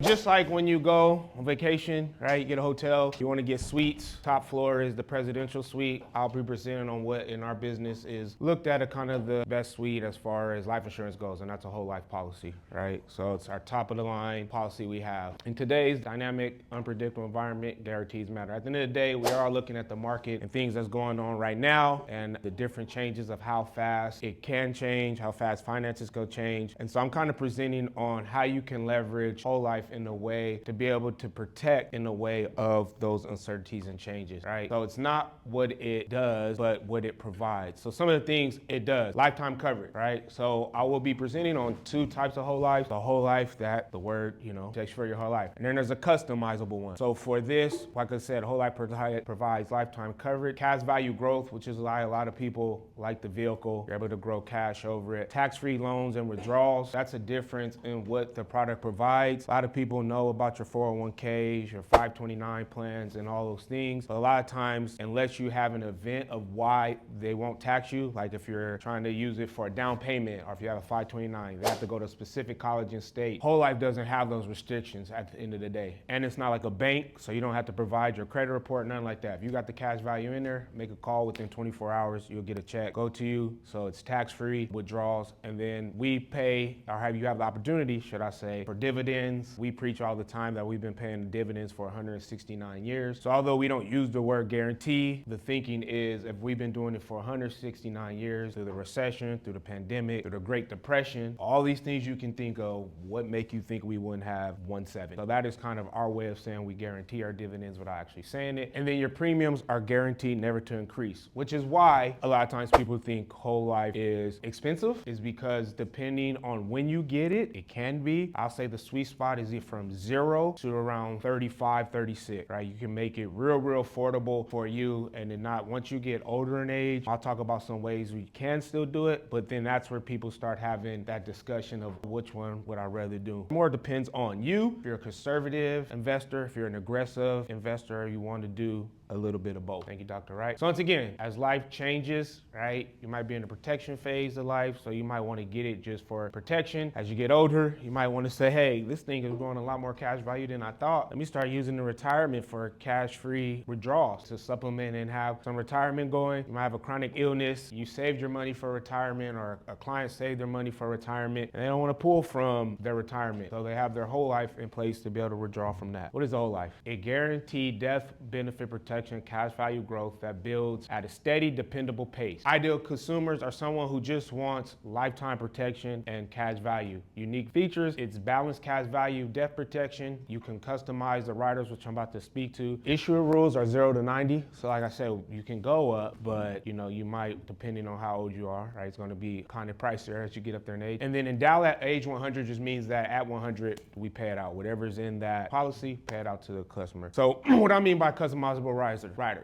just like when you go on vacation, right? You get a hotel, you want to get suites. Top floor is the presidential suite. I'll be presenting on what in our business is looked at a kind of the best suite as far as life insurance goes, and that's a whole life policy, right? So it's our top of the line policy we have. In today's dynamic, unpredictable environment, guarantees matter. At the end of the day, we are looking at the market and things that's going on right now and the different changes of how fast it can change, how fast finances go change. And so I'm kind of presenting on how you can leverage whole life in a way to be able to protect in a way of those uncertainties and changes, right? So it's not what it does, but what it provides. So some of the things it does, lifetime coverage, right? So I will be presenting on two types of whole life. The whole life that the word, takes for your whole life. And then there's a customizable one. So for this, like I said, whole life provides lifetime coverage, cash value growth, which is why a lot of people like the vehicle. You're able to grow cash over it. Tax-free loans and withdrawals. That's a difference in what the product provides. A lot of people know about your 401ks, your 529 plans, and all those things. But a lot of times, unless you have an event of why they won't tax you, like if you're trying to use it for a down payment or if you have a 529, they have to go to a specific college and state. Whole life doesn't have those restrictions at the end of the day. And it's not like a bank, so you don't have to provide your credit report, nothing like that. If you got the cash value in there, make a call within 24 hours, you'll get a check, go to you. So it's tax-free withdrawals. And then we pay, or have you have the opportunity, should I say, for dividends. We preach all the time that we've been paying dividends for 169 years. So although we don't use the word guarantee, the thinking is if we've been doing it for 169 years, through the recession, through the pandemic, through the Great Depression, all these things you can think of, what make you think we wouldn't have 170? So that is kind of our way of saying we guarantee our dividends without actually saying it. And then your premiums are guaranteed never to increase, which is why a lot of times people think whole life is expensive, is because depending on when you get it, it can be. I'll say the sweet spot is from 0 to around 35, 36, right? You can make it real affordable for you. And then once you get older in age, I'll talk about some ways we can still do it, but then that's where people start having that discussion of which one would I rather do. More depends on you. If you're a conservative investor, if you're an aggressive investor, you want to do a little bit of both. Thank you, Dr. Wright. So once again, as life changes, right, you might be in the protection phase of life, so you might want to get it just for protection. As you get older, you might want to say, hey, this thing is growing a lot more cash value than I thought. Let me start using the retirement for cash-free withdrawals to supplement and have some retirement going. You might have a chronic illness. You saved your money for retirement, or a client saved their money for retirement, and they don't want to pull from their retirement. So they have their whole life in place to be able to withdraw from that. What is the whole life? A guaranteed death benefit protection, cash value growth that builds at a steady, dependable pace. Ideal consumers are someone who just wants lifetime protection and cash value. Unique features, it's balanced cash value, death protection. You can customize the riders, which I'm about to speak to. Issuer rules are 0 to 90. So like I said, you can go up, but you might, depending on how old you are, right? It's going to be kind of pricier as you get up there in age. And then endow at age 100 just means that at 100, we pay it out. Whatever's in that policy, pay it out to the customer. So what I mean by customizable rider,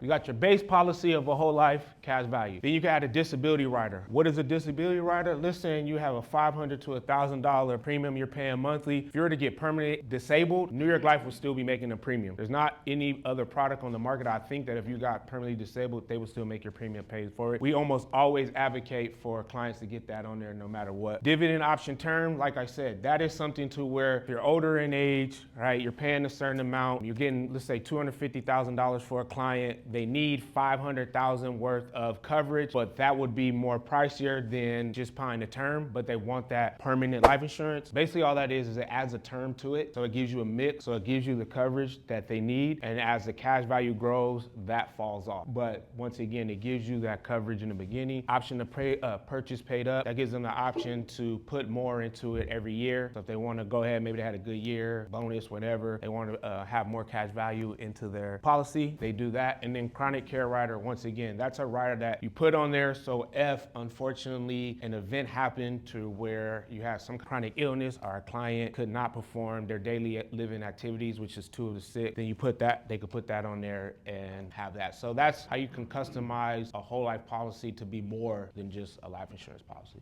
you got your base policy of a whole life cash value. Then you can add a disability rider. What is a disability rider? Listen, you have a $500 to $1,000 premium you're paying monthly. If you were to get permanently disabled, New York Life will still be making a premium. There's not any other product on the market. I think that if you got permanently disabled, they will still make your premium paid for it. We almost always advocate for clients to get that on there no matter what. Dividend option term, like I said, that is something to where if you're older in age, right, you're paying a certain amount, you're getting, let's say, $250,000 for a client, they need $500,000 worth of coverage, but that would be more pricier than just buying a term, but they want that permanent life insurance. Basically all that is it adds a term to it, so it gives you a mix, so it gives you the coverage that they need, and as the cash value grows, that falls off. But once again, it gives you that coverage in the beginning. Option to purchase paid up, that gives them the option to put more into it every year. So if they want to go ahead, maybe they had a good year, bonus, whatever, they want to have more cash value into their policy, they do that. And then chronic care rider, once again, that's a rider that you put on there, so if unfortunately an event happened to where you have some chronic illness or a client could not perform their daily living activities, which is 2 of the 6, then you put that, they could put that on there and have that. So that's how you can customize a whole life policy to be more than just a life insurance policy.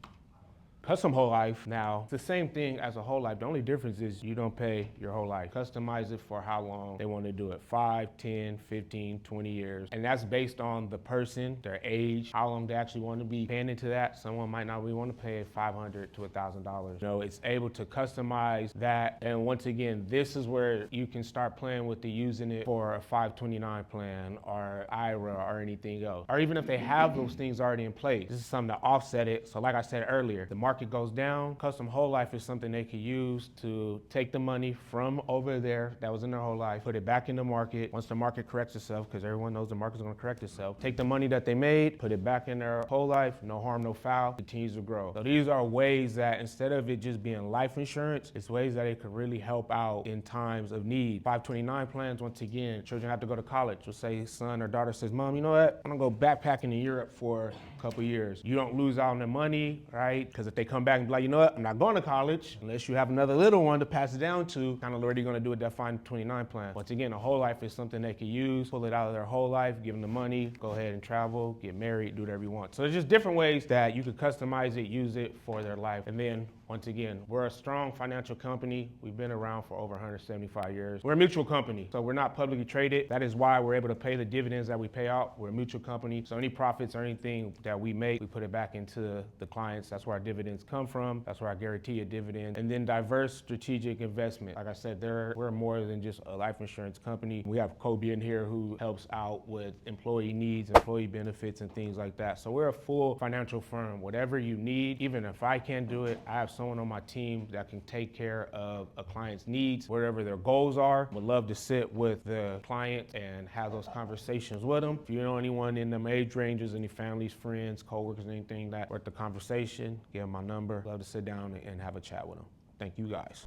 Custom whole life, now, it's the same thing as a whole life. The only difference is you don't pay your whole life. Customize it for how long they want to do it, 5, 10, 15, 20 years. And that's based on the person, their age, how long they actually want to be paying into that. Someone might not really want to pay $500 to $1,000. You know, it's able to customize that. And once again, this is where you can start playing with using it for a 529 plan or IRA or anything else. Or even if they have those things already in place, this is something to offset it. So like I said earlier, the market goes down, custom whole life is something they could use to take the money from over there that was in their whole life, put it back in the market. Once the market corrects itself, because everyone knows the market's going to correct itself, take the money that they made, put it back in their whole life, no harm, no foul, continues to grow. So these are ways that instead of it just being life insurance, it's ways that it could really help out in times of need. 529 plans, once again, children have to go to college. Let's say son or daughter says, Mom, you know what? I'm going to go backpacking in Europe for a couple years. You don't lose out on the money, right? Because if they come back and be like, you know what? I'm not going to college unless you have another little one to pass it down to. Kind of what are you going to do with that 529 plan? Once again, a whole life is something they can use, pull it out of their whole life, give them the money, go ahead and travel, get married, do whatever you want. So there's just different ways that you could customize it, use it for their life. And then once again, we're a strong financial company. We've been around for over 175 years. We're a mutual company, so we're not publicly traded. That is why we're able to pay the dividends that we pay out. We're a mutual company, so any profits or anything that we make, we put it back into the clients. That's where our dividends come from. That's where I guarantee a dividend. And then diverse strategic investment. Like I said, we're more than just a life insurance company. We have Kobe in here who helps out with employee needs, employee benefits, and things like that. So we're a full financial firm. Whatever you need, even if I can't do it, I have someone on my team that can take care of a client's needs, whatever their goals are. Would love to sit with the client and have those conversations with them. If you know anyone in them age ranges, any families, friends, coworkers, anything that worth the conversation, give them my number. Love to sit down and have a chat with them. Thank you guys.